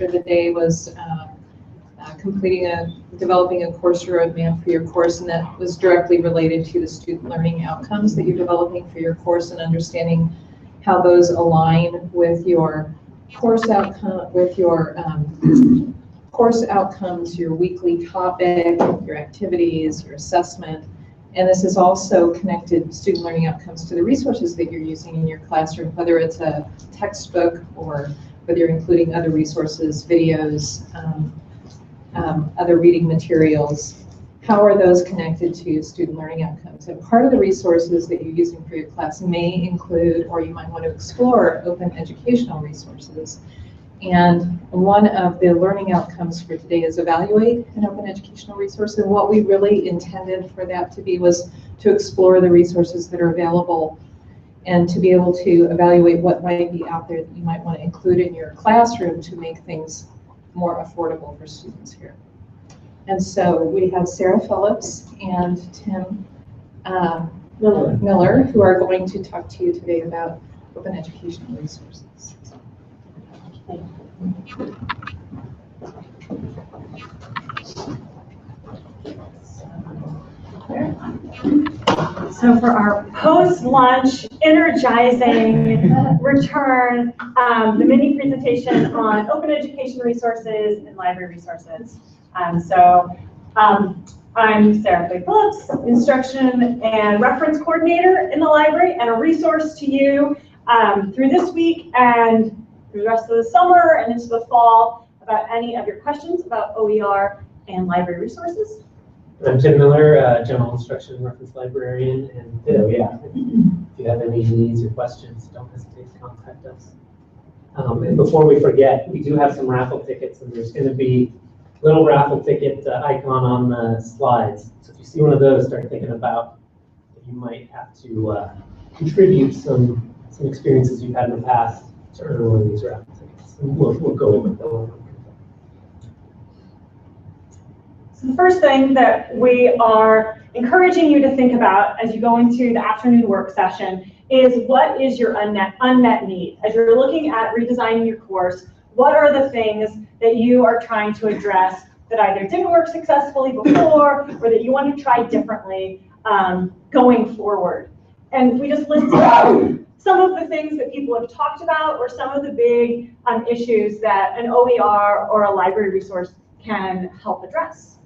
for the day was developing a course roadmap for your course, and that was directly related to the student learning outcomes that you're developing for your course and understanding how those align with your course course outcomes, your weekly topic, your activities, your assessment. And this is also connected student learning outcomes to the resources that you're using in your classroom, whether it's a textbook or whether you're including other resources, videos, other reading materials. How are those connected to student learning outcomes? And part of the resources that you're using for your class may include, or you might want to explore, open educational resources. And one of the learning outcomes for today is evaluate an open educational resource. And what we really intended for that to be was to explore the resources that are available and to be able to evaluate what might be out there that you might want to include in your classroom to make things more affordable for students here. And so we have Sarah Phillips and Tim Miller, who are going to talk to you today about open educational resources. So for our post-lunch energizing return, the mini presentation on open education resources and library resources. I'm Sarah Phillips, Instruction and Reference Coordinator in the library, and a resource to you through this week and through the rest of the summer and into the fall about any of your questions about OER and library resources. I'm Tim Miller, General Instruction and Reference Librarian, and if you have any needs or questions, don't hesitate to contact us. And before we forget, we do have some raffle tickets, and there's going to be a little raffle ticket icon on the slides. So if you see one of those, start thinking about that you might have to contribute some experiences you've had in the past to earn one of these raffle tickets. And we'll go over them. So the first thing that we are encouraging you to think about as you go into the afternoon work session is what is your unmet need? As you're looking at redesigning your course, what are the things that you are trying to address that either didn't work successfully before or that you want to try differently going forward? And we just listed out some of the things that people have talked about or some of the big issues that an OER or a library resource can help address.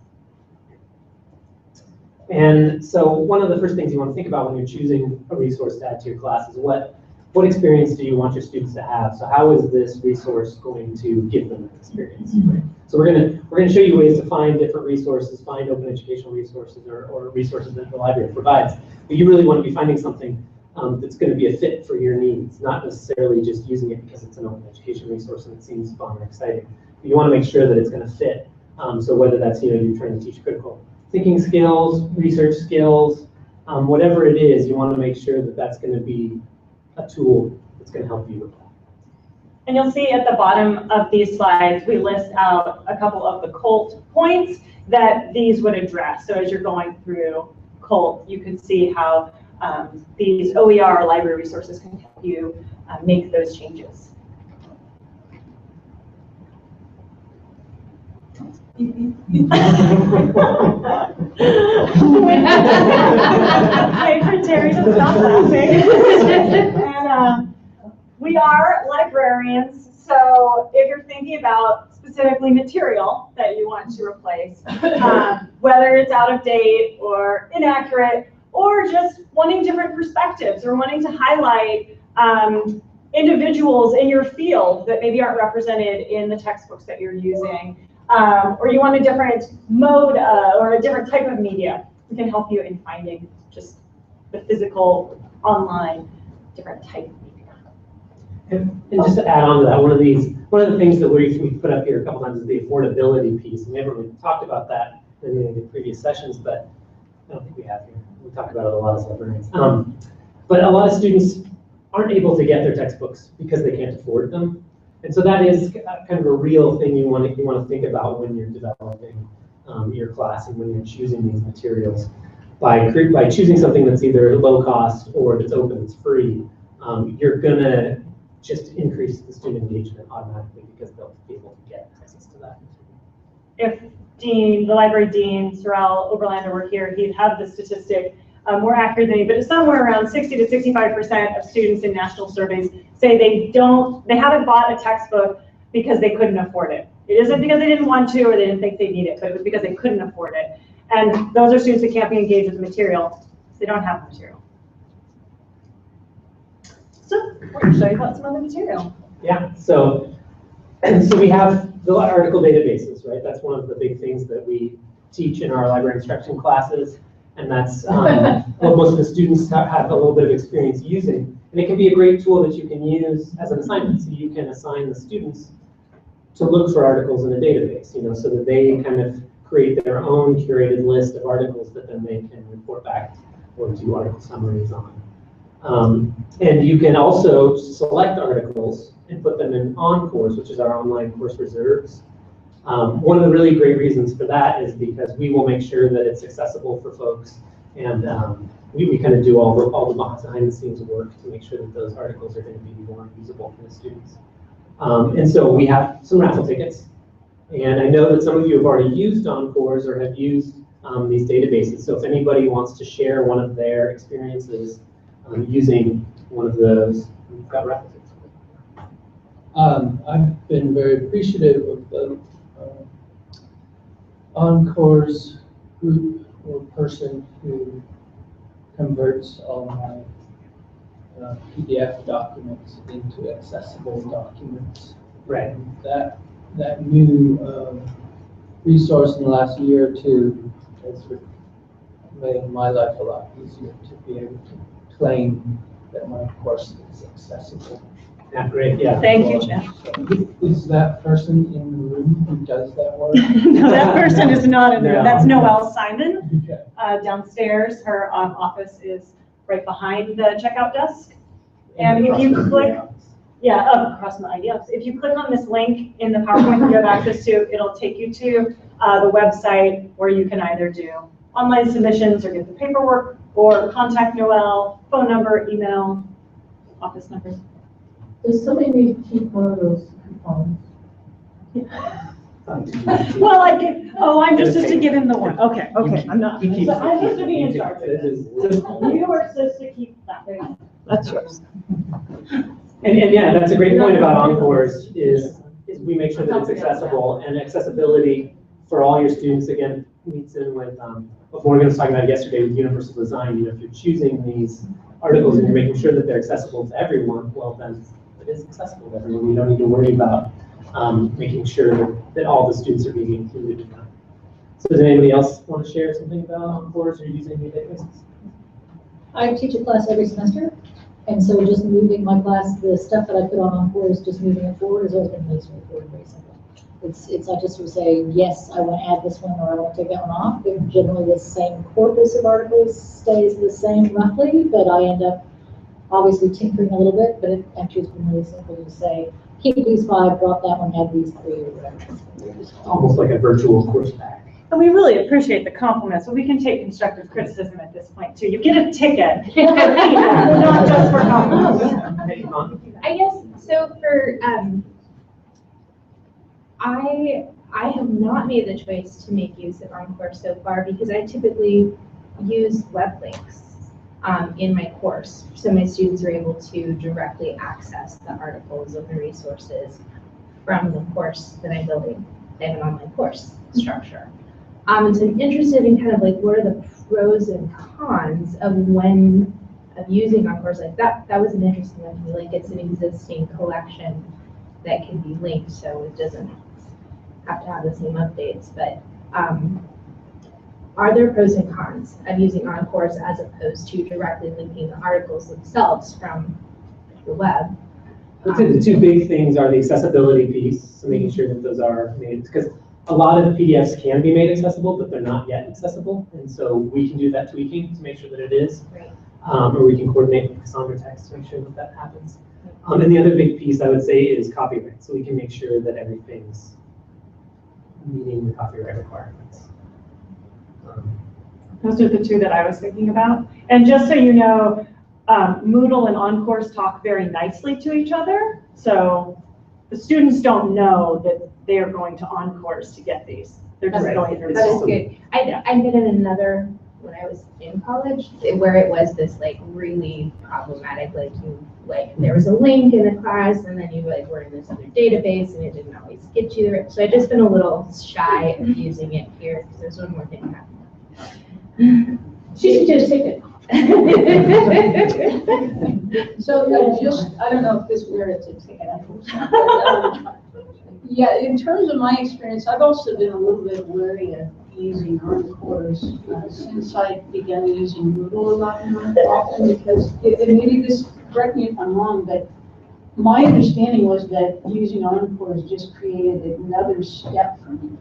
And so one of the first things you want to think about when you're choosing a resource to add to your class is what experience do you want your students to have? So how is this resource going to give them that experience? Right? So we're gonna show you ways to find different resources, find open educational resources or resources that the library provides. But you really want to be finding something that's going to be a fit for your needs, not necessarily just using it because it's an open education resource and it seems fun and exciting. But you want to make sure that it's going to fit. So whether that's you're trying to teach critical thinking skills, research skills, whatever it is, you want to make sure that that's going to be a tool that's going to help you with that. And you'll see at the bottom of these slides, we list out a couple of the COLT points that these would address. So as you're going through COLT, you can see how these OER or library resources can help you make those changes. Wait for Terry to stop laughing. And we are librarians, so if you're thinking about specifically material that you want to replace, whether it's out of date or inaccurate, or just wanting different perspectives or wanting to highlight individuals in your field that maybe aren't represented in the textbooks that you're using, or you want a different mode or a different type of media, we can help you in finding just the physical, online, different type of media. And just to add on to that, one of the things that we put up here a couple times is the affordability piece. And we haven't really talked about that in any of the previous sessions, but I don't think we have here. We talked about it a lot as librarians. But a lot of students aren't able to get their textbooks because they can't afford them. And so that is kind of a real thing you want to think about when you're developing your class and when you're choosing these materials. By choosing something that's either low cost or that's open, it's free, you're gonna just increase the student engagement automatically because they'll be able to get access to that. If the library dean, Sorrel Oberlander, were here, he'd have the statistic more accurate than me, but it's somewhere around 60 to 65% of students in national surveys say they haven't bought a textbook because they couldn't afford it. It isn't because they didn't want to or they didn't think they need it, but it was because they couldn't afford it. And those are students that can't be engaged with the material because they don't have the material. So we're going to show you about some other material. Yeah, so we have the article databases, right? That's one of the big things that we teach in our library instruction classes. And that's what most of the students have a little bit of experience using. And it can be a great tool that you can use as an assignment. So you can assign the students to look for articles in a database, so that they kind of create their own curated list of articles that then they can report back or do article summaries on. And you can also select articles and put them in OnCourse, which is our online course reserves. One of the really great reasons for that is because we will make sure that it's accessible for folks, and we kind of do all the behind the scenes work to make sure that those articles are going to be more usable for the students. And so we have some raffle tickets, and I know that some of you have already used OnCourse or have used these databases. So if anybody wants to share one of their experiences using one of those, we've got raffle tickets. I've been very appreciative of the OnCourse group or person who converts all my PDF documents into accessible documents. Right. That new resource in the last year or two has made my life a lot easier to be able to claim that my course is accessible. Yeah, great. Yeah. Thank you, Jeff. Is that person in the room who does that work? No, that person is not in there. No. That's Noelle Simon. Okay. Downstairs, her office is right behind the checkout desk. And if you click, across my IDFs. If you click on this link in the PowerPoint that you have access to, it'll take you to the website where you can either do online submissions or get the paperwork or contact Noelle, phone number, email, office number. Does somebody need to keep one of those coupons? Well, I'm just to give him the one. Okay, I'm not. So I'm supposed to be in charge of this. You are supposed to keep that. That's yours. And yeah, that's a great point about OnCourse is we make sure that it's accessible, and accessibility for all your students, again, meets in with what Morgan was talking about yesterday with universal design. If you're choosing these articles and you're making sure that they're accessible to everyone, well then it is accessible to everyone. You don't need to worry about making sure that all the students are being included. So does anybody else want to share something about OnCourse or using any databases? I teach a class every semester, and so just moving my class, the stuff that I put on OnCourse, just moving it forward has always been really straightforward, very simple. It's I just would say, yes, I want to add this one or I want to take that one off. But generally the same corpus of articles stays the same roughly, but I end up obviously tinkering a little bit, but it actually has been really simple to say, keep these 5, drop that one, add these 3 or whatever. Almost like a virtual course pack. And we really appreciate the compliments, but we can take constructive criticism at this point too. You get a ticket, not just for compliments. I guess, so for, I have not made the choice to make use of OnCourse so far because I typically use web links in my course. So my students are able to directly access the articles and the resources from the course that I'm building. They have an online course structure. And so I'm interested in kind of like what are the pros and cons of using OnCourse like that. That was an interesting one to me. Like it's an existing collection that can be linked, so it doesn't have to have the same updates. But are there pros and cons of using OnCourse as opposed to directly linking the articles themselves from the web? I'd say the 2 big things are the accessibility piece, so making sure that those are made, because a lot of PDFs can be made accessible, but they're not yet accessible, and so we can do that tweaking to make sure that it is. Right. Or we can coordinate with Cassandra Text to make sure that that happens. And the other big piece I would say is copyright, so we can make sure that everything's meeting the copyright requirements. Those are the 2 that I was thinking about. And just so you know, Moodle and OnCourse talk very nicely to each other. So the students don't know that they are going to OnCourse to get these. They're just going through. That is good. I did in another, when I was in college, where it was this like really problematic, there was a link in the class and then you like were in this other database and it didn't always get you there. So I've just been a little shy of using it here because there's one more thing happening. She should just take it. So I don't know if this merits a ticket. Yeah, in terms of my experience, I've also been a little bit wary of using OnCourse since I began using Moodle a lot more often because, and maybe this, correct me if I'm wrong, but my understanding was that using OnCourse just created another step for me.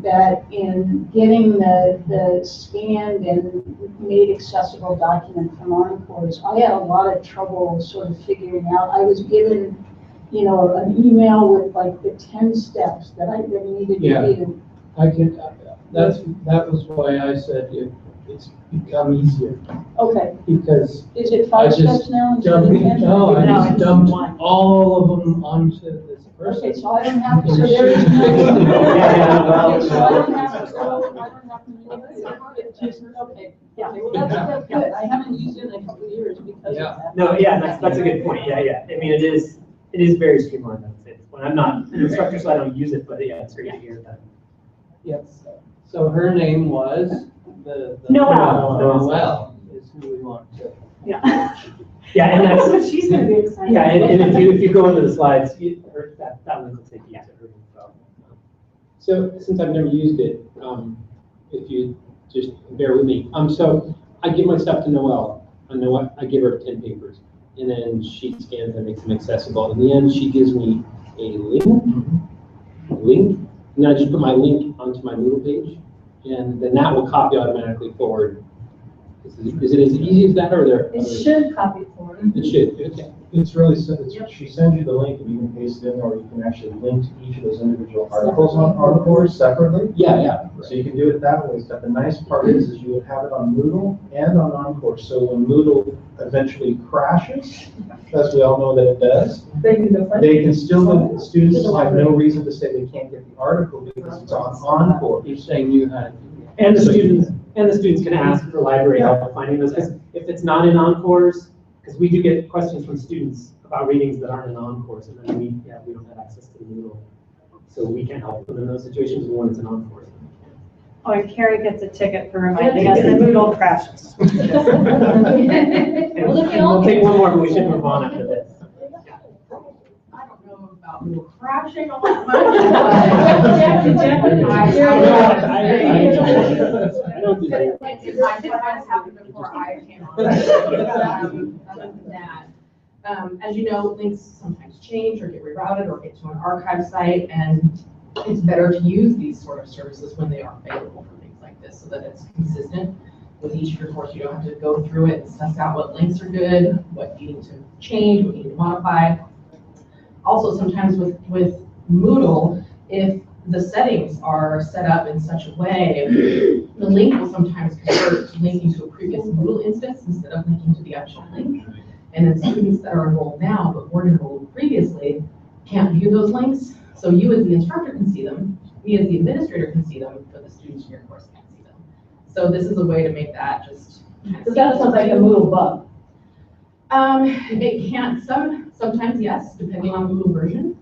That in getting the scanned and made accessible document from OnCourse, I had a lot of trouble sort of figuring out. I was given, you know, an email with like the 10 steps that I needed to do. I can, that was why I said it's become easier, Okay, because is it 5 steps now? instead of 10? I just dumped all of them onto this person. Okay, so I don't have to, so there is no. Okay, so I don't have to go, I don't have to do it, just, okay. Yeah. Okay, well, that's good. I haven't used it in a couple of years because of that. No, yeah, that's a good point. Yeah. I mean, it is very streamlined. I would say. When I'm not an instructor, so I don't use it, but yeah, it's great to hear that. Yes. So her name was the Noelle. Noelle is who we want to. Yeah. Yeah, and that's what she's going to be excited. Yeah, and if you go into the slides, that link will take you to her info. So since I've never used it, if you just bear with me. So I give my stuff to Noelle. I give her 10 papers, and then she scans and makes them accessible. In the end, she gives me a link, and then I just put my link onto my Moodle page, and then that will copy automatically forward. Is it as easy as that, or are there? It should copy forward. It should. Okay. It's really simple. She sends you the link and you can paste it in, or you can actually link to each of those individual articles on the course separately. Yeah. So you can do it that way. But the nice part is you would have it on Moodle and on OnCourse. So when Moodle eventually crashes, as we all know that it does, they can still, students have no reason to say they can't get the article because it's on OnCourse. You're saying you had. And the students can ask for library help finding those. Because if it's not in OnCourse, because we do get questions from students about readings that aren't in OnCourse, and then we don't have access to the Moodle, so we can't help them in those situations when it's an OnCourse. Oh, and Carrie gets a ticket for reminding us that Moodle crashes. And we'll take one more, but we should move on after this. I don't know about Moodle crashing all that much. It happened before I came on. Other than that, as you know, links sometimes change or get rerouted or get to an archive site, and it's better to use these sort of services when they are available for things like this, so that it's consistent with each of your course. You don't have to go through it and suss out what links are good, what you need to change, what you need to modify. Also, sometimes with Moodle, if the settings are set up in such a way, the link will sometimes convert to linking to a previous Moodle instance instead of linking to the actual link. And then students that are enrolled now but weren't enrolled previously can't view those links. So you as the instructor can see them, me as the administrator can see them, but the students in your course can't see them. So this is a way to make that just. So that sounds like a Moodle bug. It can't, sometimes yes, depending on the Moodle version.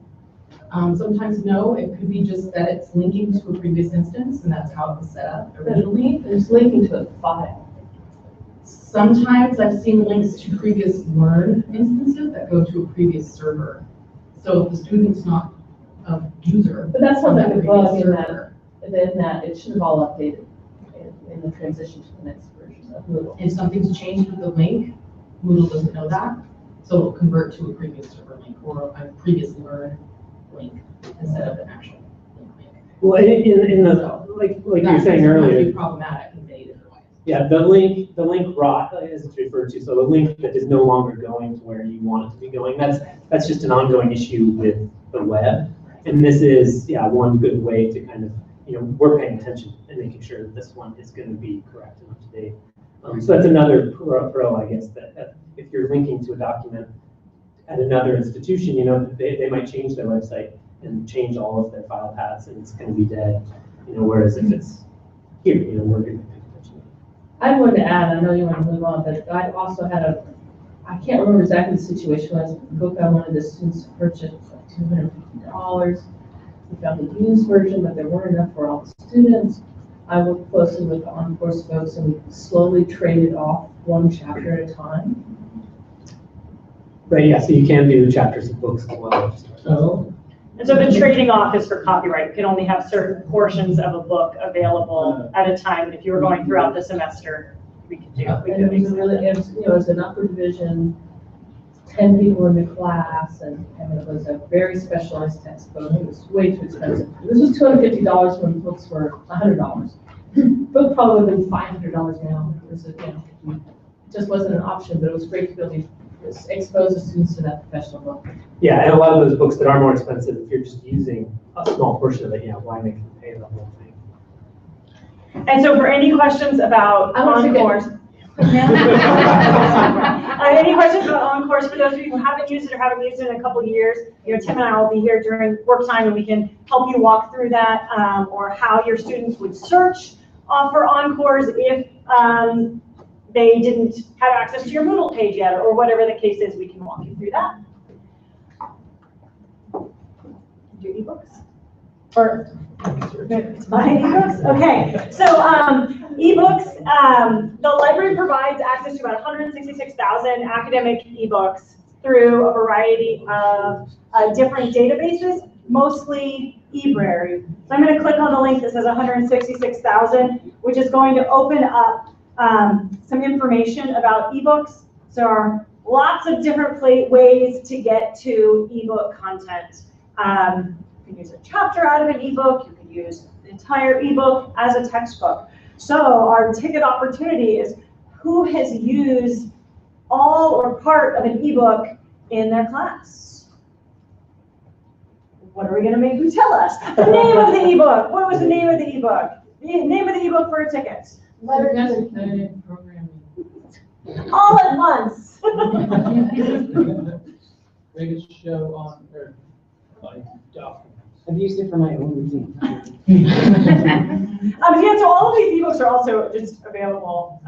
Sometimes no, it could be just that it's linking to a previous instance and that's how it was set up originally. It's linking to a file. Sometimes I've seen links to previous Learn instances that go to a previous server. So if the student's not a user. But that's not on like a previous bug server, in that it should have all updated in the transition to the next version of Moodle. if something's changed with the link, Moodle doesn't know that. So it'll convert to a previous server link or a previous Learn link instead of an actual link. Well, in the like you were saying That earlier. can be problematic in many different ways. Yeah, the link rot, as it's referred to, so the link that is no longer going to where you want it to be going, that's just an ongoing issue with the web. And this is, one good way to kind of, we're paying attention and making sure that this one is going to be correct and up to date. So that's another pro, I guess, that if you're linking to a document at another institution, you know, they might change their website and change all of their file paths, and it's going to be dead. You know, whereas if it's here, you know, we're going to pay attention. I wanted to add, I know you want to move on, but I also had I can't remember exactly the situation, was a book I wanted the students to purchase, like $250. We found a used version, but there weren't enough for all the students. I worked closely with the on-course folks, and we slowly traded off one chapter at a time. Right, yeah, so you can do chapters of books as well. Oh. And so the trading off is for copyright. You can only have certain portions of a book available at a time. And if you were going throughout the semester, we could do. And it was it was an upper division, 10 people in the class, and it was a very specialized textbook. It was way too expensive. This was $250 when books were $100. Book probably would have been $500 now. It was, it just wasn't an option, but it was great to be able to expose the students to that professional book. Yeah, and a lot of those books that are more expensive, if you're just using a small portion of it, yeah, why make them pay the whole thing? And so for any questions about on-course, any questions about on-course, for those of you who haven't used it or haven't used it in a couple of years, you know, Tim and I will be here during work time, and we can help you walk through that, or how your students would search for on-course if they didn't have access to your Moodle page yet, or whatever the case is. We can walk you through that. Do ebooks? Or buying ebooks? Okay, so ebooks, the library provides access to about 166,000 academic ebooks through a variety of different databases, mostly eBrary. So I'm going to click on the link that says 166,000, which is going to open up some information about ebooks. So there are lots of different ways to get to ebook content. You can use a chapter out of an ebook. You can use the entire ebook as a textbook. So our ticket opportunity is who has used all or part of an ebook in their class. What are we going to make you tell us? The name of the ebook. What was the name of the ebook? The name of the ebook for a ticket. Programming. All at once. Greatest show on earth. Like documents. I've used it for my own routine. Yeah, so all of these ebooks are also just available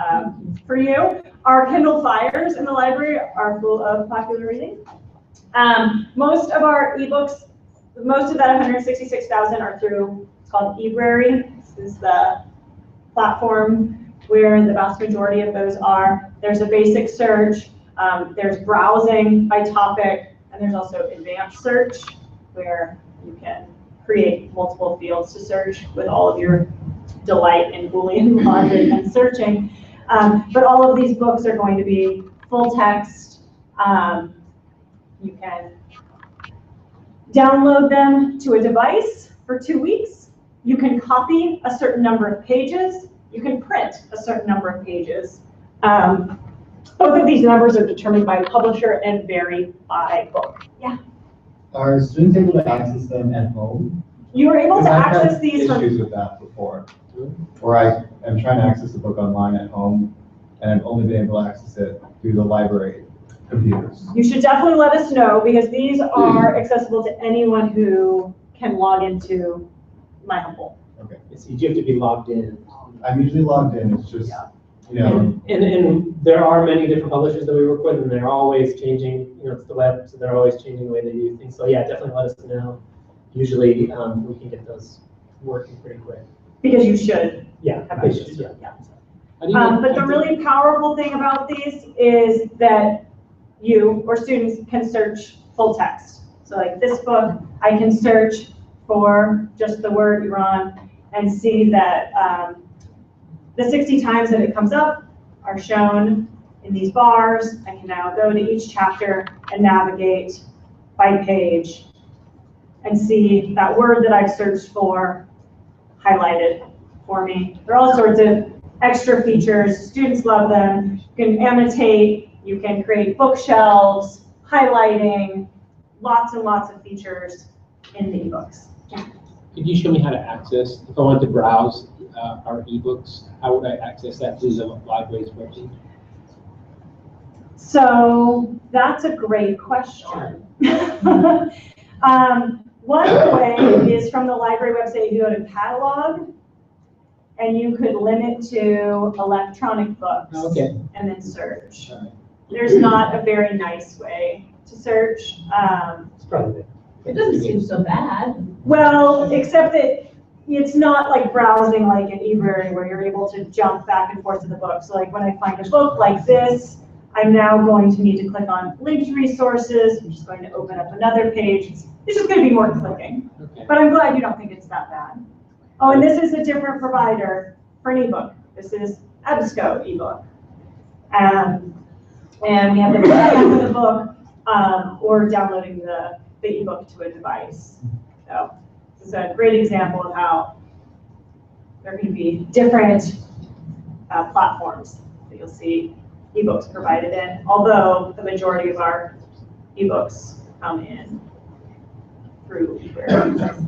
for you. Our Kindle Fires in the library are full of popular reading. Most of our ebooks, most of that 166,000 are through, it's called eBrary. This is the platform where the vast majority of those are. There's a basic search, there's browsing by topic, and there's also advanced search, where you can create multiple fields to search with all of your delight in Boolean logic and searching. But all of these books are going to be full text. You can download them to a device for 2 weeks. You can copy a certain number of pages. You can print a certain number of pages. Both of these numbers are determined by the publisher and vary by book. Yeah. Are students able to access them at home? You are able to access I've these had from. issues with that before, where I am trying to access the book online at home, and I've only been able to access it through the library computers. You should definitely let us know, because these are accessible to anyone who can log into My Humble. Okay. So you have to be logged in. I'm usually logged in. It's just, you know. And there are many different publishers that we work with, and they're always changing. You know, it's the web, so they're always changing the way they do things. So yeah, definitely let us know. Usually, we can get those working pretty quick. Because you should. Yeah, have they access should, to yeah. it, But the really powerful thing about these is that you or students can search full text. So like this book, I can search for just the word Iran and see that the 60 times that it comes up are shown in these bars. I can now go to each chapter and navigate by page and see that word that I've searched for highlighted for me. There are all sorts of extra features. Students love them. You can annotate, you can create bookshelves, highlighting, lots and lots of features in the ebooks. Yeah. Could you show me how to access, if I want to browse our ebooks, how would I access that through the library's website? So that's a great question. One way is from the library website, you go to catalog, and you could limit to electronic books. Okay. And then search. There's not a very nice way to search. It's probably It doesn't seem so bad. Well, except that it's not like browsing like an eBay where you're able to jump back and forth to the book. So like when I find a book like this, I'm now going to need to click on linked resources. I'm just going to open up another page. This is going to be more clicking. Okay. But I'm glad you don't think it's that bad. Oh, and this is a different provider for an ebook. This is EBSCO ebook. And we have the back of the book or downloading the ebook to a device. So this is a great example of how there can be different platforms that you'll see ebooks provided in, although the majority of our ebooks come in through eBay.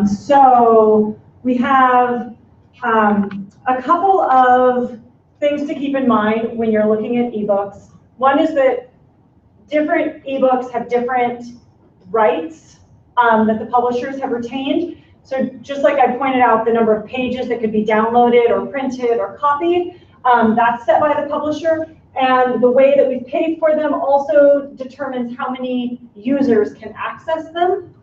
So we have a couple of things to keep in mind when you're looking at ebooks. One is that different ebooks have different rights that the publishers have retained. So just like I pointed out, the number of pages that could be downloaded or printed or copied, that's set by the publisher. And the way that we pay for them also determines how many users can access them.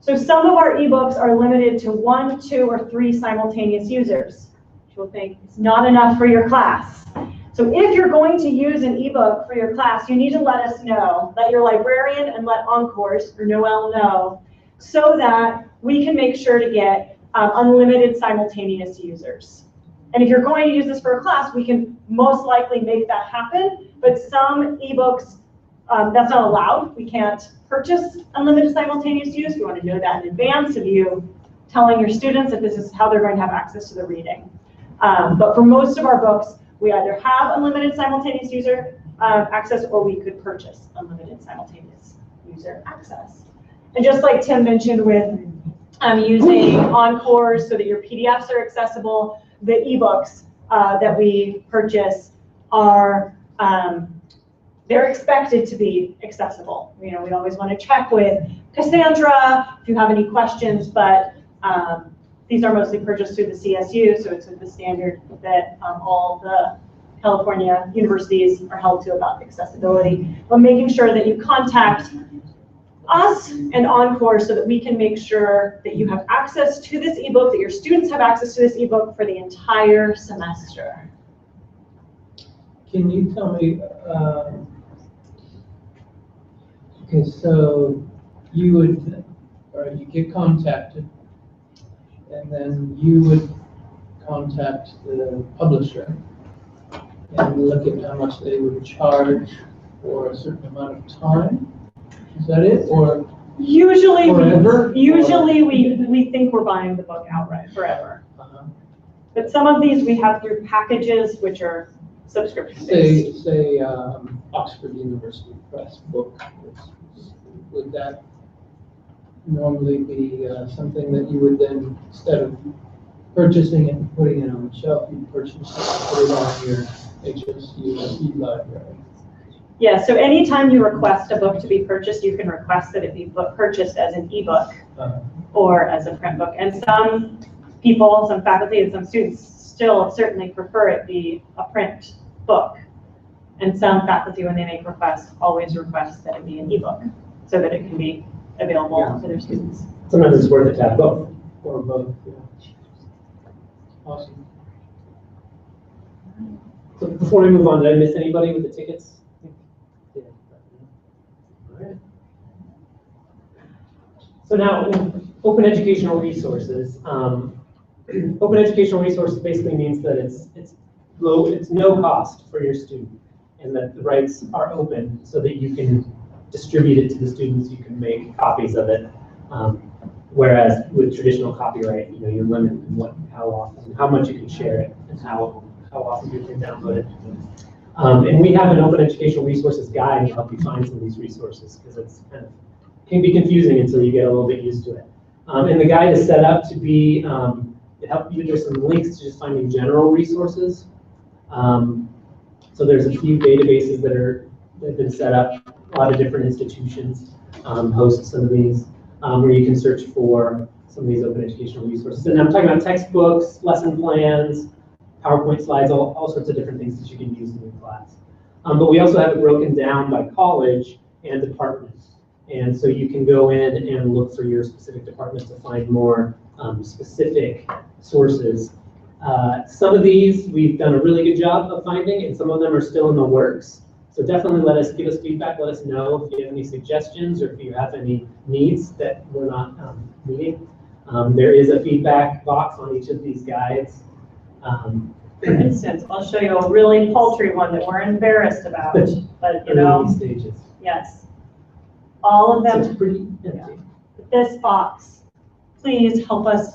So some of our ebooks are limited to 1, 2, or 3 simultaneous users. You'll think it's not enough for your class. So if you're going to use an ebook for your class, you need to let us know, let your librarian and let Encores or Noelle know, so that we can make sure to get unlimited simultaneous users. And if you're going to use this for a class, we can most likely make that happen, but some ebooks, that's not allowed. We can't purchase unlimited simultaneous use. We want to know that in advance of you telling your students that this is how they're going to have access to the reading. But for most of our books, we either have unlimited simultaneous user access or we could purchase unlimited simultaneous user access. And just like Tim mentioned with using Encores so that your PDFs are accessible, the ebooks that we purchase are they're expected to be accessible. You know, we always want to check with Cassandra if you have any questions, but these are mostly purchased through the CSU, so it's with the standard that all the California universities are held to about accessibility. But making sure that you contact us and Encore so that we can make sure that you have access to this ebook, that your students have access to this ebook for the entire semester. Can you tell me, okay, so you would, or you get contacted, and then you would contact the publisher and look at how much they would charge for a certain amount of time? Is that it, or usually forever? we think we're buying the book outright forever. But some of these we have through packages which are subscription based. Say Oxford University Press book. Would that normally be something that you would then, instead of purchasing it and putting it on the shelf, you purchase it and put it on your HSU e-library? Yeah, so anytime you request a book to be purchased, you can request that it be purchased as an ebook or as a print book. And some people, some faculty and some students still certainly prefer it be a print book. And some faculty, when they make requests, always request that it be an ebook so that it can be available to their students. Sometimes it's worth it to have both. Or both, yeah. Awesome. So before we move on, did I miss anybody with the tickets? Yeah. All right. So now, open educational resources. Open educational resources basically means that it's no cost for your student, and that the rights are open so that you can distribute it to the students. You can make copies of it. Whereas with traditional copyright, you know, you're limited in how often, how much you can share it, and how often you can download it. And we have an open educational resources guide to help you find some of these resources, because it's kind of can be confusing until you get a little bit used to it. And the guide is set up to be, to help you, there's some links to just finding general resources. So there's a few databases that have been set up. A lot of different institutions host some of these, where you can search for some of these open educational resources. And I'm talking about textbooks, lesson plans, PowerPoint slides, all sorts of different things that you can use in your class. But we also have it broken down by college and department. And so you can go in and look for your specific department to find more specific sources. Some of these we've done a really good job of finding, and some of them are still in the works. So definitely give us feedback, let us know if you have any suggestions or if you have any needs that we're not meeting. There is a feedback box on each of these guides. For instance, I'll show you a really paltry one that we're embarrassed about, but you know, stages. yes. All of So them, it's pretty empty. this box, please help us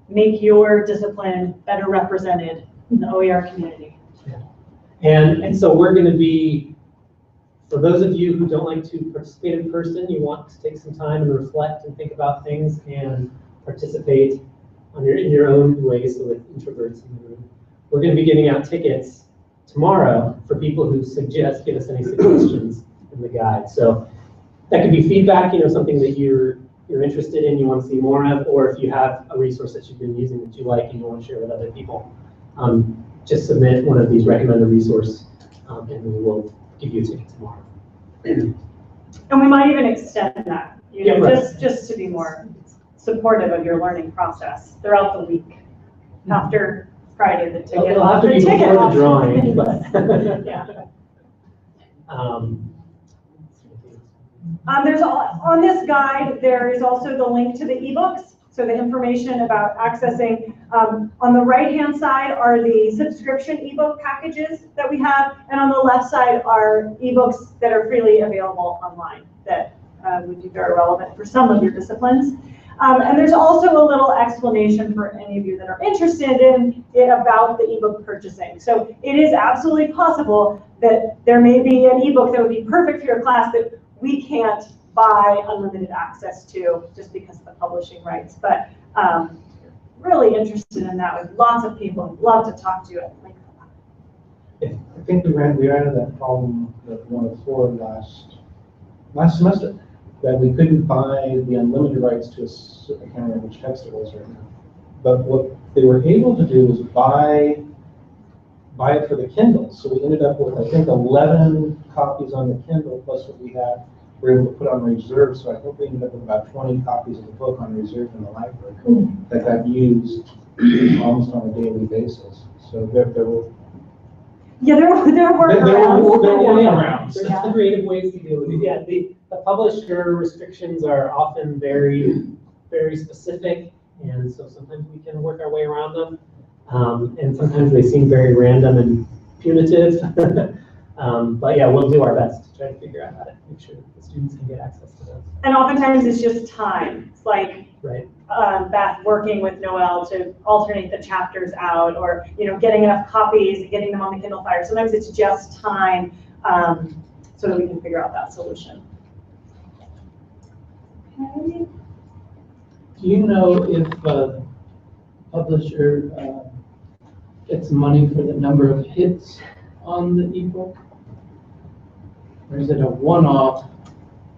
make your discipline better represented in the OER community. And so we're going to be, for those of you who don't like to participate in person, you want to take some time and reflect and think about things and participate in your own way, so with introverts in the room. We're going to be giving out tickets tomorrow for people who give us any suggestions in the guide. So that could be feedback, something that you're interested in, you want to see more of, or if you have a resource that you've been using that you like and you want to share with other people, just submit one of these recommended resources, and we will give you a ticket tomorrow. And we might even extend that, Yeah, right. just to be more supportive of your learning process throughout the week. After Friday, the ticket. It'll have to be before the drawing, but. Yeah. There's On this guide, there is also the link to the ebooks. So the information about accessing, on the right-hand side are the subscription ebook packages that we have, and on the left side are ebooks that are freely available online that would be very relevant for some of your disciplines. And there's also a little explanation for any of you that are interested in it about the ebook purchasing. So it is absolutely possible that there may be an ebook that would be perfect for your class that we can't buy unlimited access to just because of the publishing rights. But really interested in that with lots of people who'd love to talk to you at length about it. I think we ran into that problem that one of four last semester, that we couldn't buy the unlimited rights to I can't remember which text it was right now. But what they were able to do was buy it for the Kindle. So we ended up with, I think, 11 copies on the Kindle, plus what we were able to put on reserve. So I think we ended up with about 20 copies of the book on reserve in the library that got used almost on a daily basis. So there were. Yeah, there were workarounds. There's creative ways to deal with it. Yeah, the publisher restrictions are often very, very specific, and so sometimes we can work our way around them. And sometimes they seem very random and punitive. But yeah, we'll do our best to try to figure out how to make sure that the students can get access to those. And oftentimes it's just time. It's like right. Beth working with Noelle to alternate the chapters out, or getting enough copies and getting them on the Kindle Fire. Sometimes it's just time, so that we can figure out that solution. Okay. Do you know if a publisher gets money for the number of hits on the ebook? Or is it a one-off?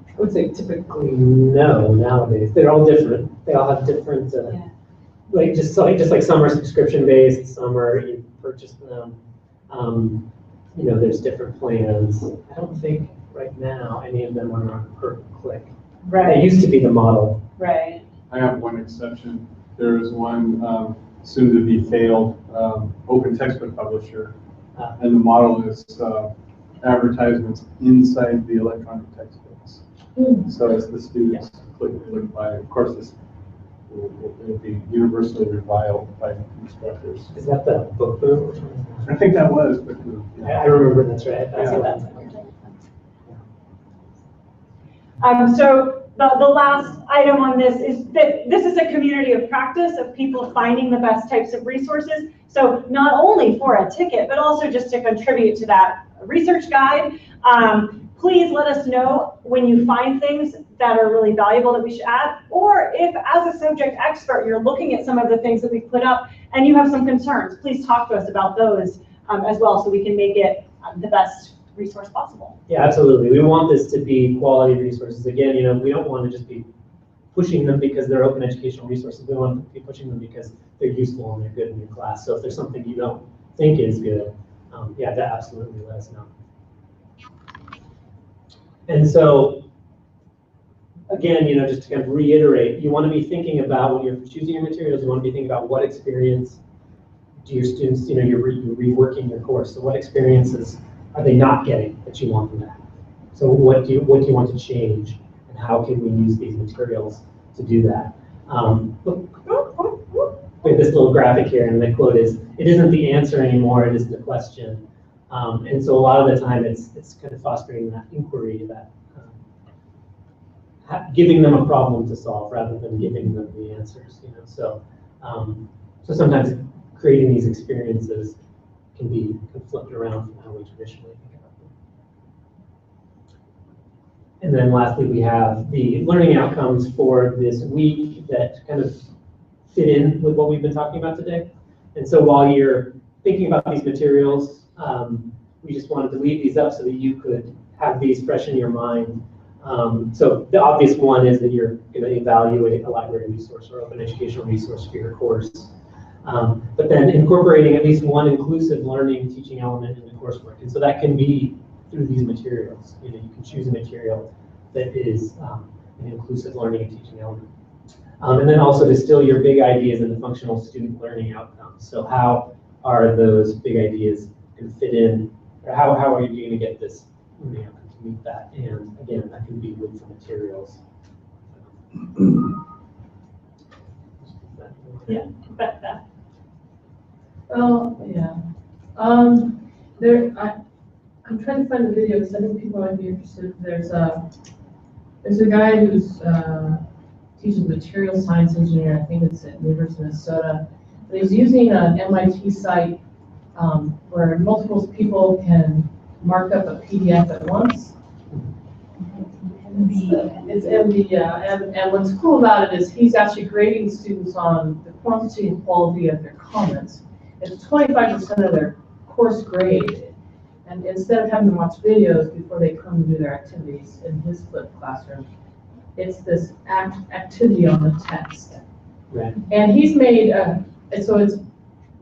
I would say typically no nowadays. They're all different. They all have different, just like some are subscription based, some are you purchase them. There's different plans. I don't think right now any of them are on per click. Right. It used to be the model. Right. I have one exception. There is one soon to be failed open textbook publisher, and the model is advertisements inside the electronic textbooks. So as the students click by, of course, this will be universally reviled by instructors. Is that the book boom? I think that was, but I remember that's right. I saw that. So the last item on this is that this is a community of practice of people finding the best types of resources. So not only for a ticket, but also just to contribute to that research guide. please let us know when you find things that are really valuable that we should add, or if as a subject expert, you're looking at some of the things that we put up and you have some concerns, please talk to us about those as well, so we can make it the best resource possible. Yeah, absolutely. We want this to be quality resources. Again, we don't want to just be pushing them because they're open educational resources. We want to be pushing them because they're useful and they're good in your class. So if there's something you don't think is good, yeah, that absolutely let us know. And so, again, just to kind of reiterate, you want to be thinking about when you're choosing your materials, you want to be thinking about what experience do your students, you're reworking your course. So what experiences are they not getting that you want them to have? So what do you want to change, and how can we use these materials to do that? We have this little graphic here, and the quote is, "It isn't the answer anymore, it is the question." And so a lot of the time it's kind of fostering that inquiry, that giving them a problem to solve rather than giving them the answers. So sometimes creating these experiences can be flipped around from how we traditionally think about them. And then lastly, we have the learning outcomes for this week that kind of fit in with what we've been talking about today. And so while you're thinking about these materials, we just wanted to leave these up so that you could have these fresh in your mind. So the obvious one is that you're going to evaluate a library resource or open educational resource for your course. But then incorporating at least one inclusive learning teaching element in the coursework. And so that can be through these materials. You can choose a material that is an inclusive learning and teaching element. And then also distill your big ideas into functional student learning outcomes. So how are those big ideas going to fit in, or how are you going to get this learning outcome to meet that? And again, that can be with the materials. Yeah, Beth. Oh, yeah. I'm trying to find the video because I think people might be interested. There's a guy who's teaches material science engineering. I think it's at University of Minnesota. But he's using an MIT site where multiple people can mark up a PDF at once. It's MD, and what's cool about it is he's actually grading students on the quantity and quality of their comments. It's 25% of their course grade. And instead of having to watch videos before they come and do their activities in his flipped classroom, it's this activity on the text. Right. And he's made, so it's,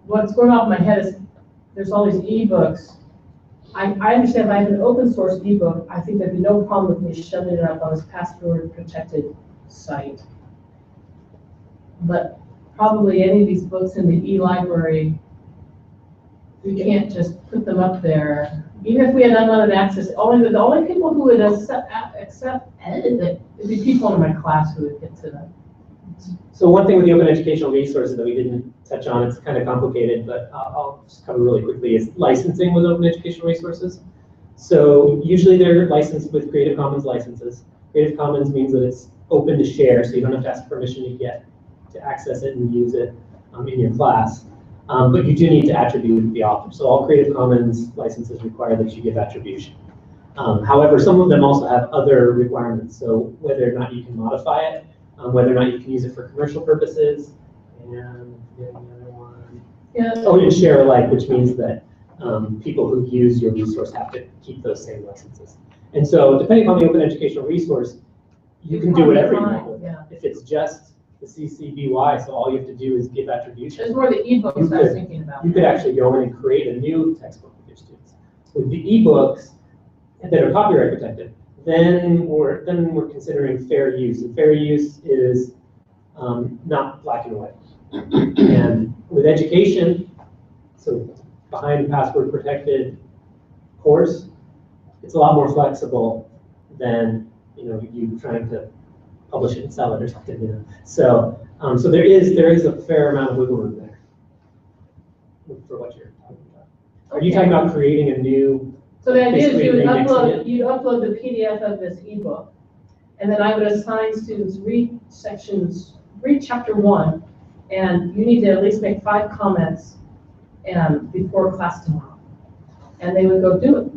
what's going off in my head is there's all these ebooks. I understand if I have an open source ebook, I think there'd be no problem with me shoving it up on this password protected site. But probably any of these books in the e-library, we can't just put them up there. Even if we had unlimited access, the only people who would accept it would be people in my class who would get to them. So one thing with the open educational resources that we didn't touch on, it's kind of complicated, but I'll just cover really quickly, is licensing with open educational resources. So usually they're licensed with Creative Commons licenses. Creative Commons means that it's open to share, so you don't have to ask permission to access it and use it in your class. But you do need to attribute the author. So all Creative Commons licenses require that you give attribution. However, some of them also have other requirements. So whether or not you can modify it, whether or not you can use it for commercial purposes, and the other one. Yeah. Oh, and share alike, which means that people who use your resource have to keep those same licenses. And so depending on the open educational resource, you can do whatever you want with it. Yeah. If it's just the CC BY, so all you have to do is give attribution. There's more the ebooks I was thinking about. You could actually go in and create a new textbook with your students. With the ebooks that are copyright protected, then we're considering fair use. And fair use is not black and white. And with education, so behind password protected course, it's a lot more flexible than you trying to publish it and sell it or something. So so there is a fair amount of wiggle room there for what you're talking about. Are you talking about creating a new? So the idea is basically you'd upload the PDF of this ebook, and then I would assign students read chapter 1, and you need to at least make 5 comments before class tomorrow. And they would go do it.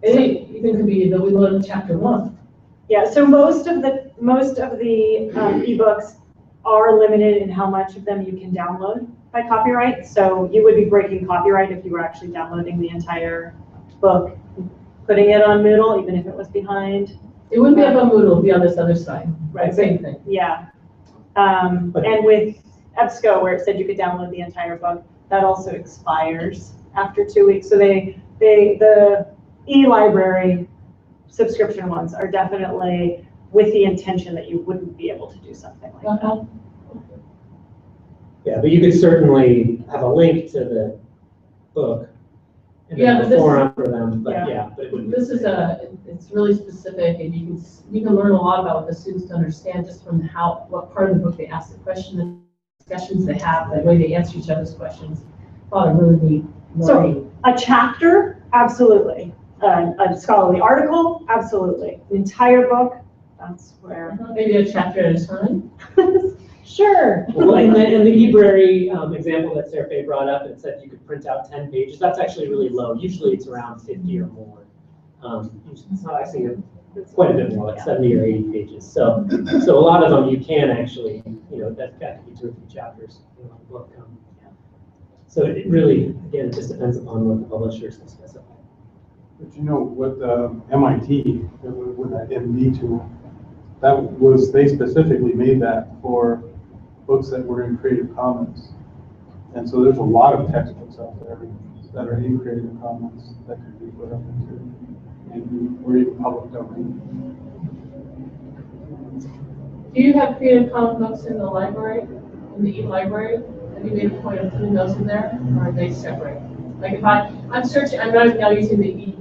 It even could be that we learn chapter 1. Yeah, so most of the ebooks are limited in how much of them you can download by copyright. So you would be breaking copyright if you were actually downloading the entire book, putting it on Moodle, even if it was behind. It wouldn't be up on Moodle, it would be on this other side. Right. Same thing. Yeah. And with EBSCO, where it said you could download the entire book, that also expires after 2 weeks. So the e-library subscription ones are definitely with the intention that you wouldn't be able to do something like that. Yeah, but you could certainly have a link to the book and Yeah, then but a this- forum for them, but Yeah. yeah, but it wouldn't. This is it's really specific, and you can learn a lot about what the students understand just from what part of the book they ask the question, the discussions they have, the way they answer each other's questions. Thought it really neat. So a chapter, absolutely. A scholarly article, absolutely. The entire book, that's where. Maybe a chapter at a time. Sure. Well, in the eBrary example that Sarah Faye brought up, it said you could print out 10 pages. That's actually really low. Usually it's around 50 or more. It's not actually quite a bit more, like 70 or 80 pages. So a lot of them you can actually, that could be 2 or 3 chapters in one book. So it really, again, it just depends upon what the publishers can specify. But with MIT, with that MD tool, they specifically made that for books that were in Creative Commons. And so there's a lot of textbooks out there that are in Creative Commons that could be put up or even public domain. Do you have Creative Commons books in the library, in the e-library? Have you made a point of putting those in there, or are they separate? Like if I'm searching, I'm not now using the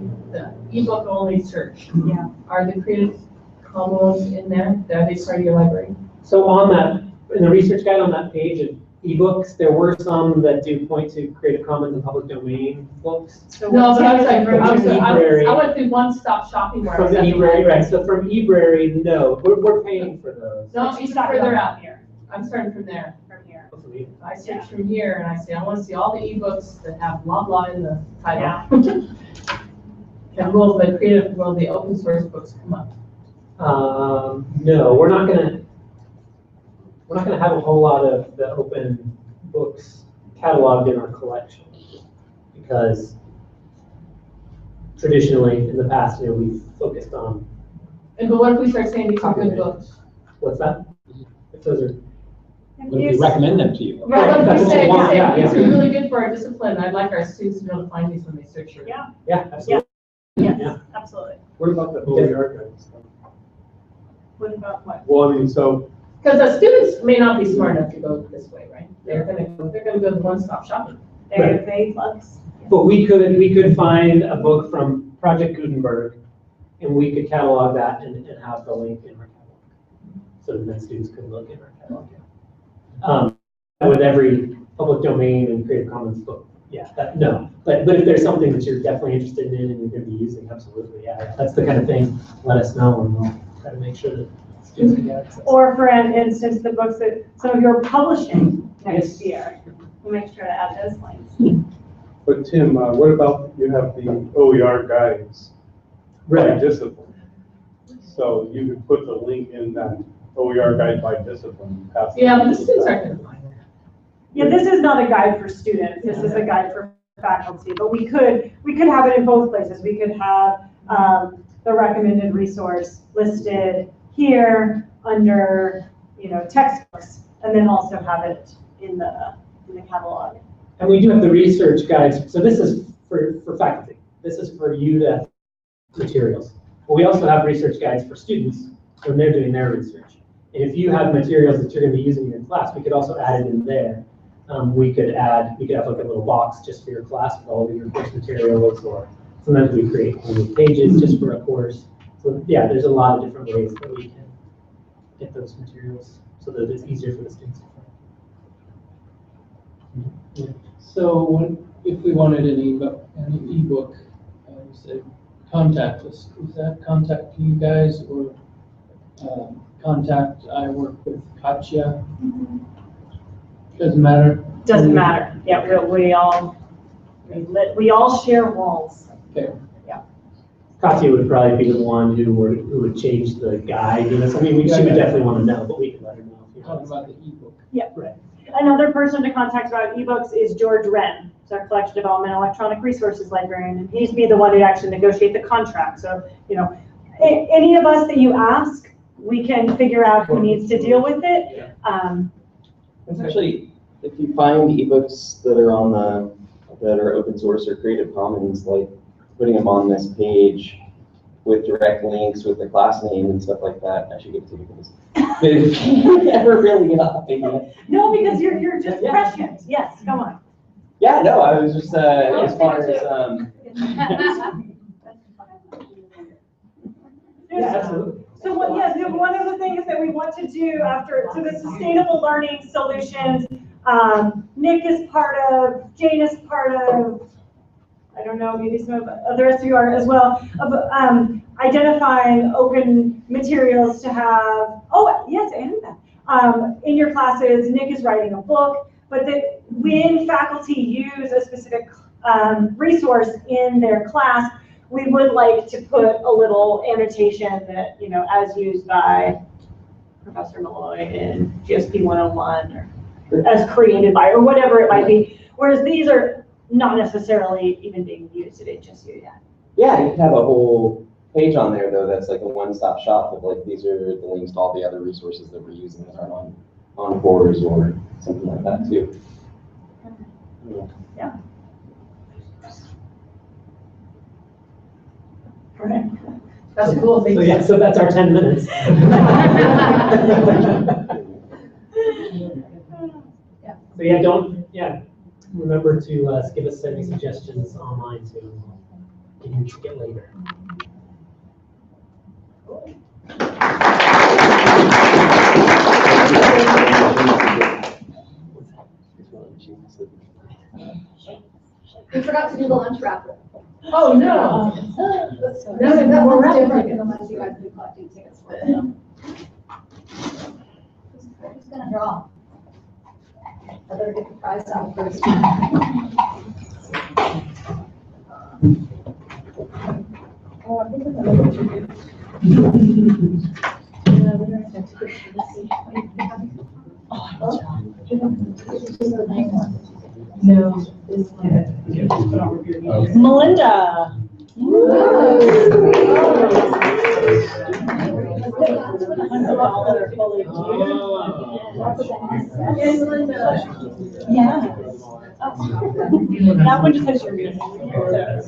ebook only search. Yeah. Are the Creative Commons in there? Are they part of your library? So on that, in the research guide on that page of ebooks, there were some that do point to Creative Commons and public domain books. So No, but eBrary. I went through one-stop shopping where I From was the at the eBrary, library. right, so from eBrary, no, we're paying for those. No, even further out here. I'm starting from there. From here. I search from here and I say, I want to see all the ebooks that have blah blah in the title. Yeah. And will the open source books come up? No, we're not gonna have a whole lot of the open books cataloged in our collection because traditionally in the past, we've focused on. But what if we start saying these are good books? What's that? If those are. Would we recommend them to you? Right, Right, what if that's we what say, we want, yeah, these yeah. are really good for our discipline, I'd like our students to be able to find these when they search for it. Yeah. Yeah, absolutely. Yes, Yeah. absolutely. What about the OER guides? What about what? Well, so Because the students may not be smart enough to go this way, right? They're gonna go to one-stop shopping. They're vague books. But we could find a book from Project Gutenberg and we could catalog that and have the link in our catalog. So then students could look in our catalog. With every public domain and Creative Commons book, yeah, no. But if there's something that you're definitely interested in and you're going to be using, absolutely, yeah. That's the kind of thing, let us know and we'll try to make sure that students can get access. Or for instance, the books that some of you are publishing next year. We'll make sure to add those links. but Tim, what about you have the OER guides by discipline? So you could put the link in that OER guide by discipline. Yeah, but the students aren't gonna find that. Yeah, this is not a guide for students. This is a guide for faculty, but we could have it in both places. We could have the recommended resource listed here under, textbooks, and then also have it in the catalog. And we do have the research guides. So this is for faculty. This is for you to have materials. But we also have research guides for students when they're doing their research. And if you have materials that you're going to be using in your class, we could also add it in there. We could have like a little box just for your class with all of your course materials, or sometimes we create whole new pages just for a course. So yeah, there's a lot of different ways that we can get those materials so that it's easier for the students to find. So if we wanted an ebook, you said contact us. Is that contact you guys or contact I work with Katya? Doesn't matter? Doesn't matter. Yeah, we all share walls. Okay. Yeah. Katya would probably be the one who would change the guide, you know, so I mean, she would definitely want to know, but we could let her know. Talking about the ebook. Yep. Right. Another person to contact about ebooks is George Wren. He's our collection development electronic resources librarian, and he's be the one to actually negotiate the contract. So, you know, any of us that you ask, we can figure out who needs to deal with it. It's actually, if you find ebooks that are that are open source or Creative Commons, like putting them on this page with direct links with the class name and stuff like that, I should get to you guys. Never really got it. No, because you're just prescient. Yes, come on. Yeah, no, I was just as far as Yeah, absolutely. So one of the things that we want to do so the sustainable learning solutions, Nick is part of, Jane is part of, I don't know, maybe some of the rest of you are as well, of identifying open materials to have, in your classes. Nick is writing a book, but that when faculty use a specific resource in their class, we would like to put a little annotation that, you know, as used by Professor Malloy in GSP 101, or as created by, or whatever it might be. Whereas these are not necessarily even being used at HSU yet. yeah, you could have a whole page on there though that's like a one-stop shop of like these are the links to all the other resources that we're using that aren't on boards or something like that too. Yeah. Right. That's a cool thing. So yeah, so that's our 10 minutes. So yeah, remember to give us any suggestions online to get later. We forgot to do the lunch raffle. Oh, no. That one's different unless you guys do collecting tickets for it. Who's gonna draw? I better get the prize out first. Oh, I think I'm gonna let you do. No. Melinda. Yeah. That one just has your name. So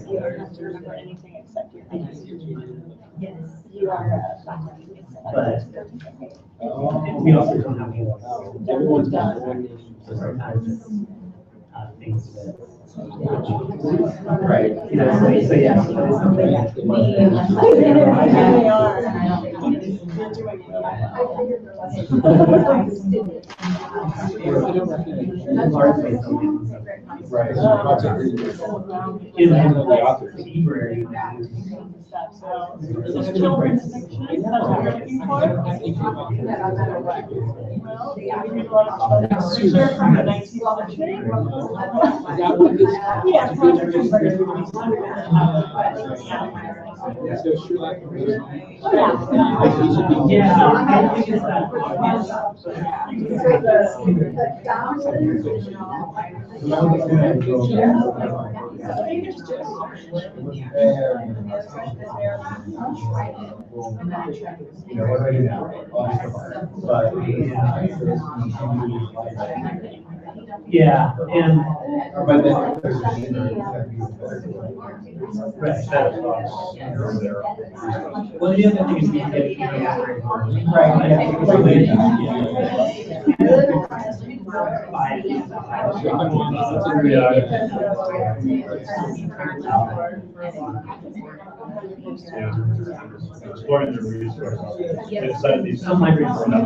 you don't have to remember anything except your name. Yes, you are faculty. But we also don't have any. Everyone's got one name, so sometimes it's things that. Right. You know, so yeah. Right. Children's fiction, that's what you're looking for? Literature from the 19th century? Yeah. What do I do now? Yeah, and. But then there's Well, the other thing is we get. Exploring the resources. Some libraries are not.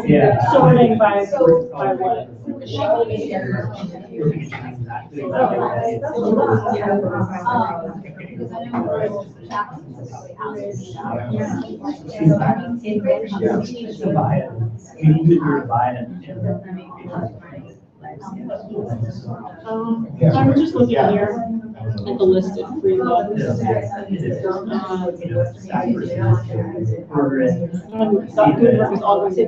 Yeah. Sorting by what? I'm just looking here at the list of free ones. Good work is always a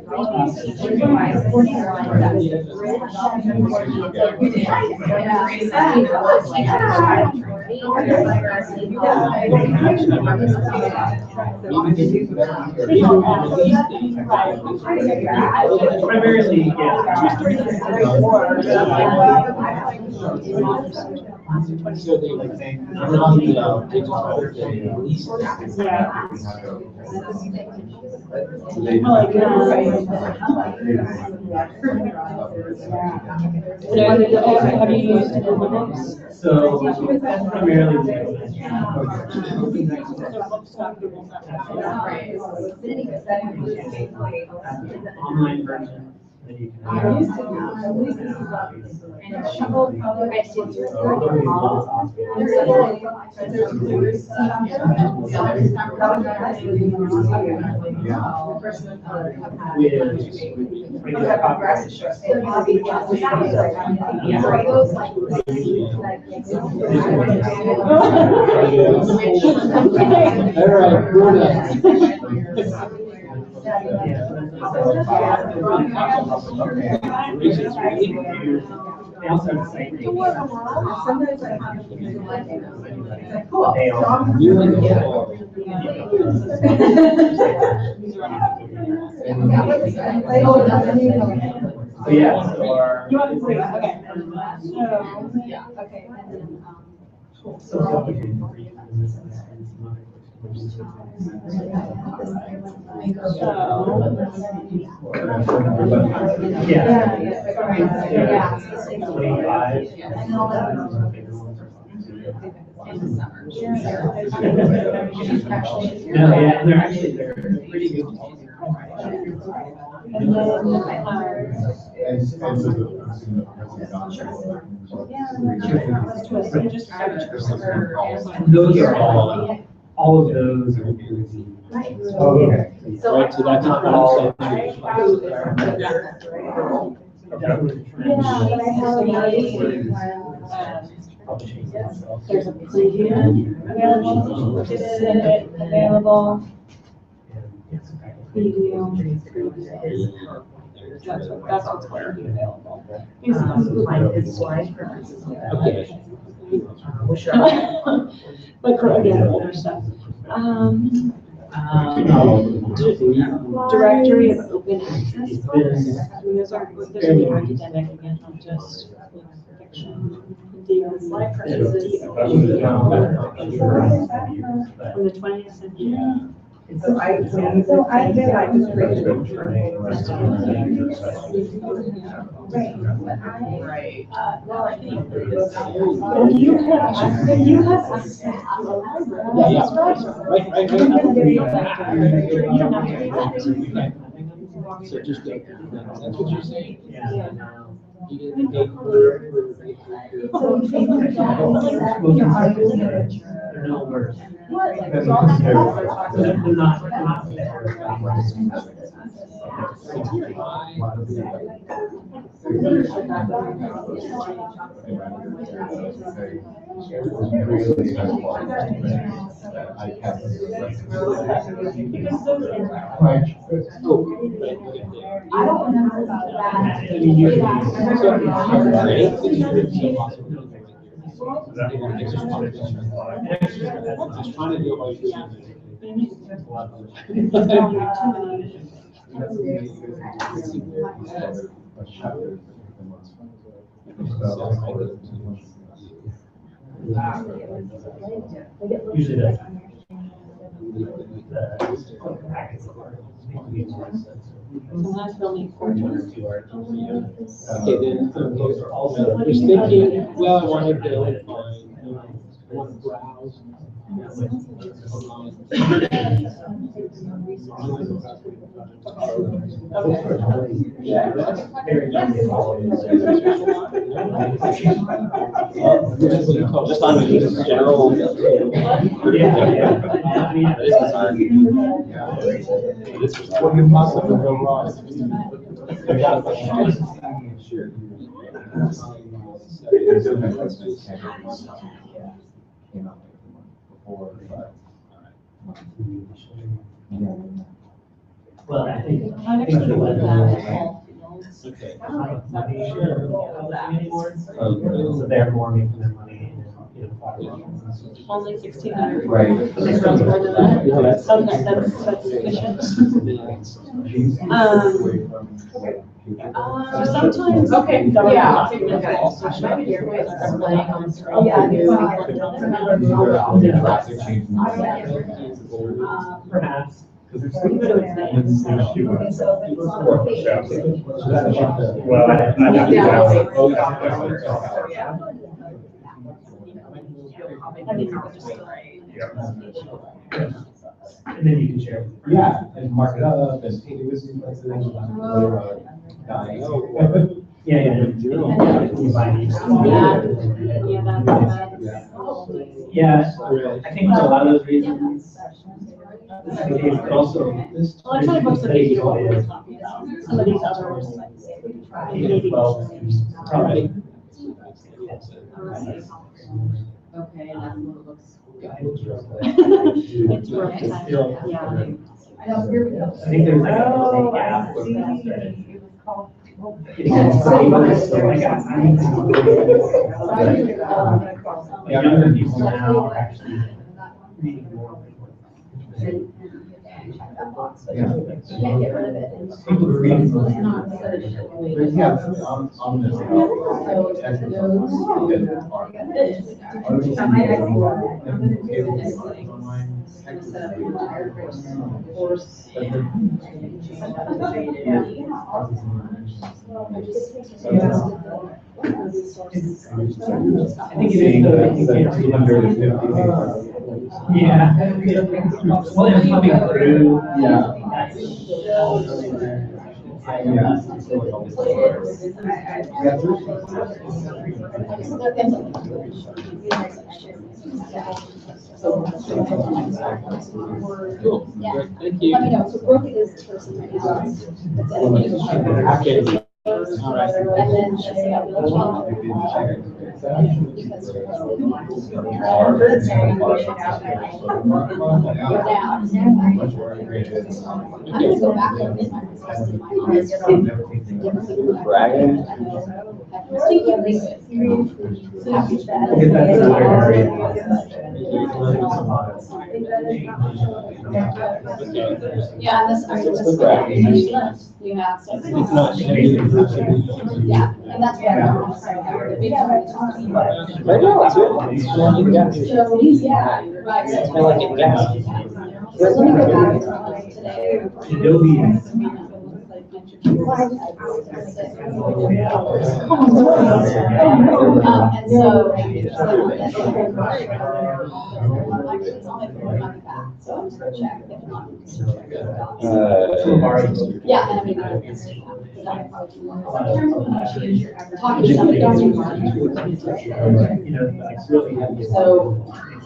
Primarily, So they like on the digital, Have you used Google Books? so primarily. Online version that you So yeah, so our. You want to say, okay. They're pretty good. Those are all of those are. Oh, okay. Right, so that's all. There's a preview available, which is available. Preview. That's what's going to be available. But for again, older stuff. Directory of open access books. I mean, those are really academic again, not just fiction. From the 20th century. So I did, I just created a Right. Well, I think. You have access to the library. Yeah, right. You don't have to do that. So just go. That's what you're saying? Yeah. You didn't go for. No words. What? They're not. I don't remember about that. Just trying to do it while you're doing it. Usually that's. Sometimes filming One or two articles. Okay, then, I was thinking, well, I wanted to find, I want to browse. Just on general. What could possibly go wrong? Well, I think. Okay. So they're more making their money in, only 1,600. Right. More than that. Okay, that's sufficient. Sometimes. Okay, yeah. perhaps. Well, And then you can share. Yeah, and mark it up and take it with you. Yeah, yeah. You buy these. Yeah, I think for a lot of those reasons. This is the case, but also. Electronic books are maybe what we're talking about. Some of these others, maybe. Probably. Okay, and that one looks. It's worth it. Yeah. I know, here we go. I think there's like a gap. Younger people now are actually reading more. Can't get rid of it. People are reading. It's not. Yeah, on this. I think it is yeah. Well, it's coming through. Yeah. Cool, great, thank you. Let me know, so Brooke is the person right now. Okay. All right. And then she's got the I'm gonna go back and read my response to my Bragging. Yeah, and this, I It's just. the bragging. Yeah. So It's not shaded. yeah, and that's what I'm Right now, it's good. So, yeah, right. I like it, yeah. So let me go back today. Adobe. And so. So I'm just gonna check. If not, yeah, and I mean. Talking to somebody. You know, it's really heavy. So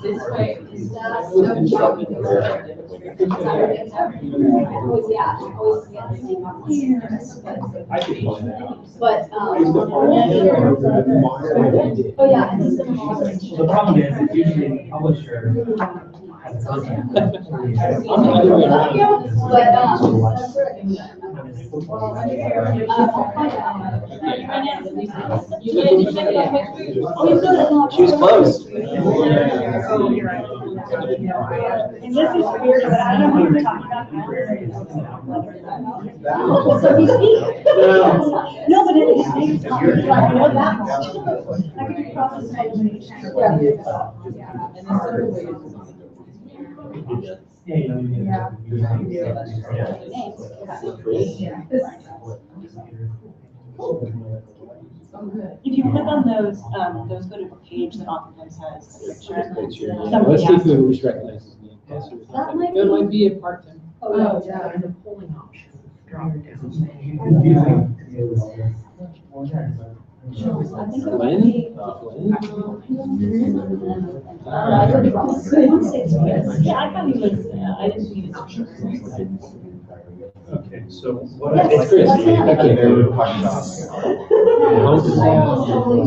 this way is that. Always, yeah, always, yeah. But, oh yeah, and he's gonna. The problem is, it's usually the publisher has a contract. But, She was close. And this is weird, but I don't want to talk about So he's speaking. No, but it is, I know that much. I could do process elimination. If you click on those go to a page that oftentimes has a picture. Let's see who recognizes me. It might be a part-time. Oh, yeah, and the polling option. Drop it down. Glenn? Yeah, I thought he was, I didn't see his picture. Okay, so what Yes, I'd like to Chris. see. Okay.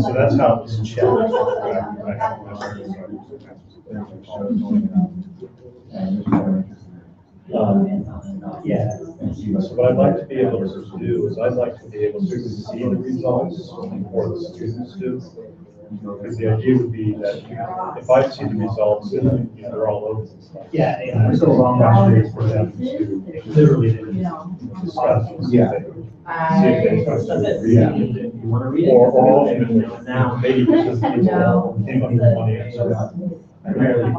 So that's how this chat. Yeah. So what I'd like to be able to do is I'd like to be able to see the results before the students do. Because the idea would be that if I see the results and they're all over the stuff. Yeah, yeah. It's a long way for them to literally discuss. Yeah. Or ultimately, now maybe because it's all came up with one answer. Primarily.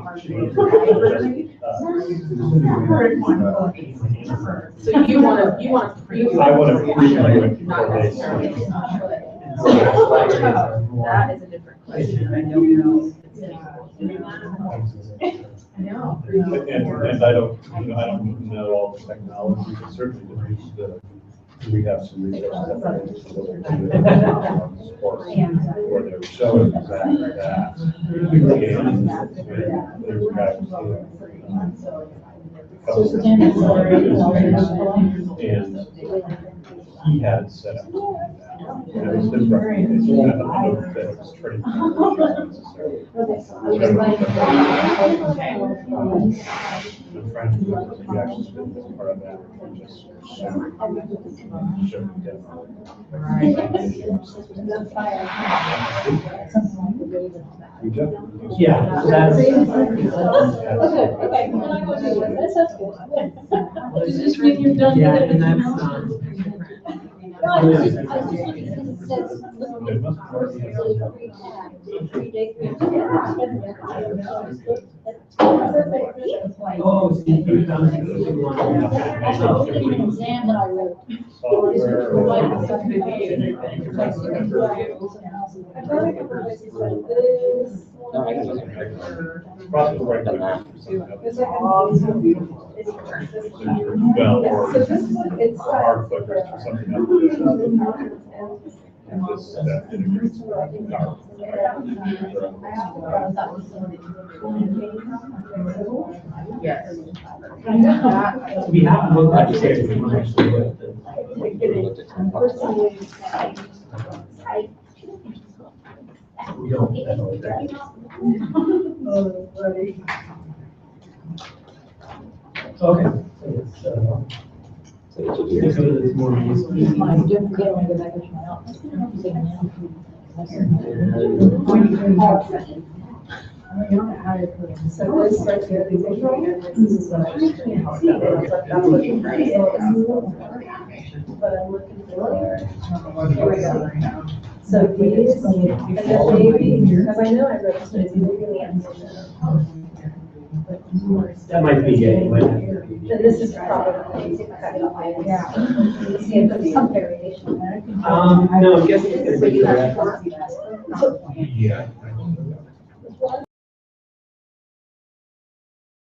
So you want to pre. I want to pre-like Not before they necessarily. say. That is a different question. I don't know. I know. And I don't know all the technology, but certainly we have some resources. Where they were showing exactly that. There's a guy and he had it set up. And it was his recommendation. I don't know if that was training necessarily. I'm trying to remember if he actually spent this part of that or just showed demo. Yeah, so that's. Okay, then I go to it. That's good. Is this when you're done? Yeah, with and it? that's, I just looked at it says, oh, see, you've done it. an exam that I wrote. No, I can use it. Probably right Done now. that. Well, or hard focus or something else. And this, that integrates with our. Yes. We haven't looked at the schedule, we might actually look at the. We don't. Okay. It's more easy. Mine, don't forget when I go back to my office. So this right here, these are, this is what I was thinking about. That's what you're but I'm looking for. Here we go. So these, and then maybe, because I know I wrote this, it's really That might be it. Might have to be. then this is probably. Yeah. See, there's some variation there. No, I'm guessing it's gonna be correct. Yeah.